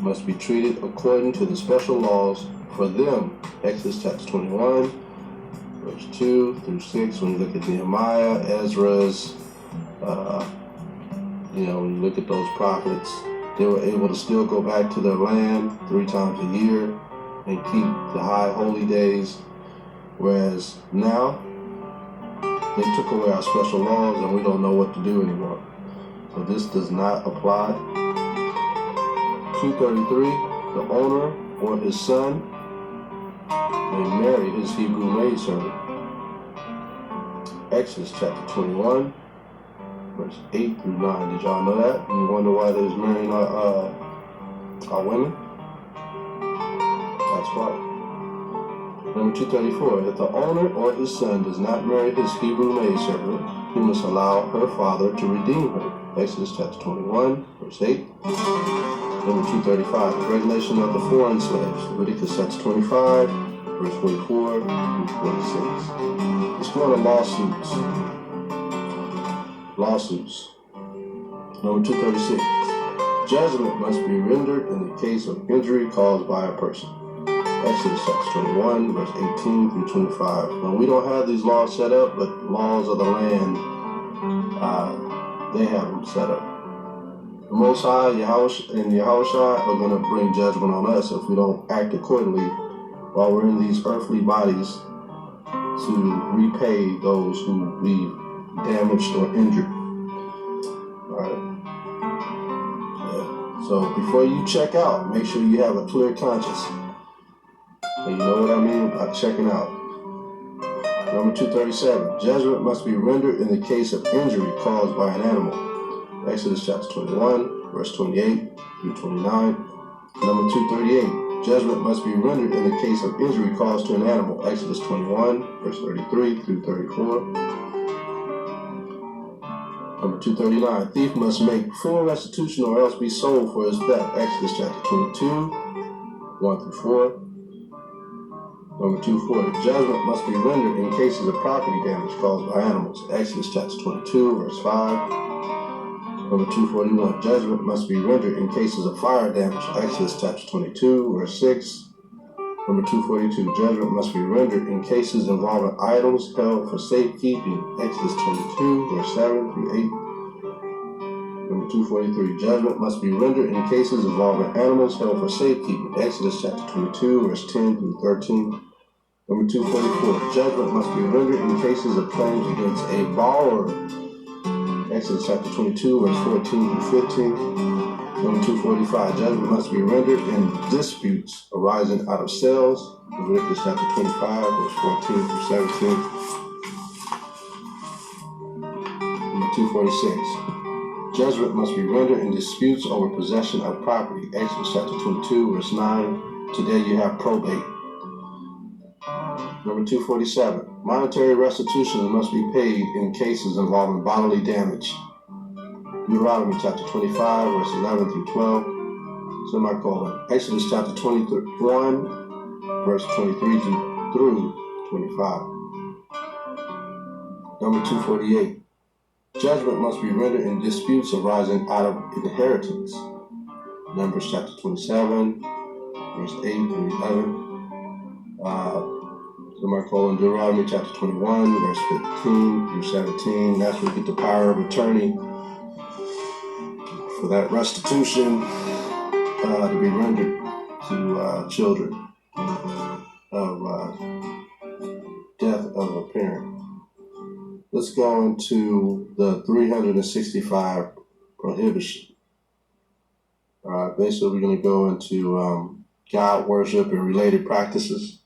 must be treated according to the special laws for them. Exodus chapter 21, verse 2 through 6. When you look at Nehemiah, Ezra's, when you look at those prophets, they were able to still go back to their land 3 times a year and keep the high holy days, whereas now they took away our special laws and we don't know what to do anymore. So this does not apply. 233, the owner or his son may marry his Hebrew maidservant. Exodus chapter 21, verse 8 through 9. Did y'all know that? And you wonder why they was marrying our women? That's right. Number 234, if the owner or his son does not marry his Hebrew maidservant, he must allow her father to redeem her. Exodus chapter 21, verse 8. Number 235, the regulation of the foreign slaves. Leviticus chapter 25, verse 44 through 46. Let's go to lawsuits. Lawsuits. Number 236, judgment must be rendered in the case of injury caused by a person. Exodus chapter 21, verse 18 through 25. Now, we don't have these laws set up, but laws of the land, they have them set up. The Most High, Yahawashi, and Yahawashi are going to bring judgment on us if we don't act accordingly while we're in these earthly bodies to repay those who we've damaged or injured. Alright. Yeah. So before you check out, make sure you have a clear conscience. And you know what I mean by checking out. Number 237, judgment must be rendered in the case of injury caused by an animal. Exodus chapter 21, verse 28 through 29. Number 238, judgment must be rendered in the case of injury caused to an animal. Exodus 21, verse 33 through 34. Number 239, thief must make full restitution or else be sold for his theft. Exodus chapter 22, 1 through 4. Number 240, judgment must be rendered in cases of property damage caused by animals. Exodus chapter 22, verse 5. Number 241, judgment must be rendered in cases of fire damage. Exodus chapter 22, verse 6. Number 242, judgment must be rendered in cases involving items held for safekeeping. Exodus 22, verse 7 through 8. Number 243, judgment must be rendered in cases involving animals held for safekeeping. Exodus chapter 22, verse 10 through 13. Number 244, judgment must be rendered in cases of claims against a borrower. Exodus chapter 22, verse 14 through 15. Number 245, judgment must be rendered in disputes arising out of sales. Leviticus chapter 25, verse 14 through 17. Number 246, judgment must be rendered in disputes over possession of property. Exodus chapter 22, verse 9. Today you have probate. Number 247, monetary restitution must be paid in cases involving bodily damage. Deuteronomy chapter 25, verse 11 through 12, semicolon. Exodus chapter 21, verse 23 through 25. Number 248, judgment must be rendered in disputes arising out of inheritance. Numbers chapter 27, verse 8 through 11. Semicolon, Deuteronomy chapter 21, verse 15 through 17. That's where we get the power of attorney for that restitution to be rendered to children of death of a parent. Let's go into the 365 prohibition. Basically, we're going to go into God worship and related practices.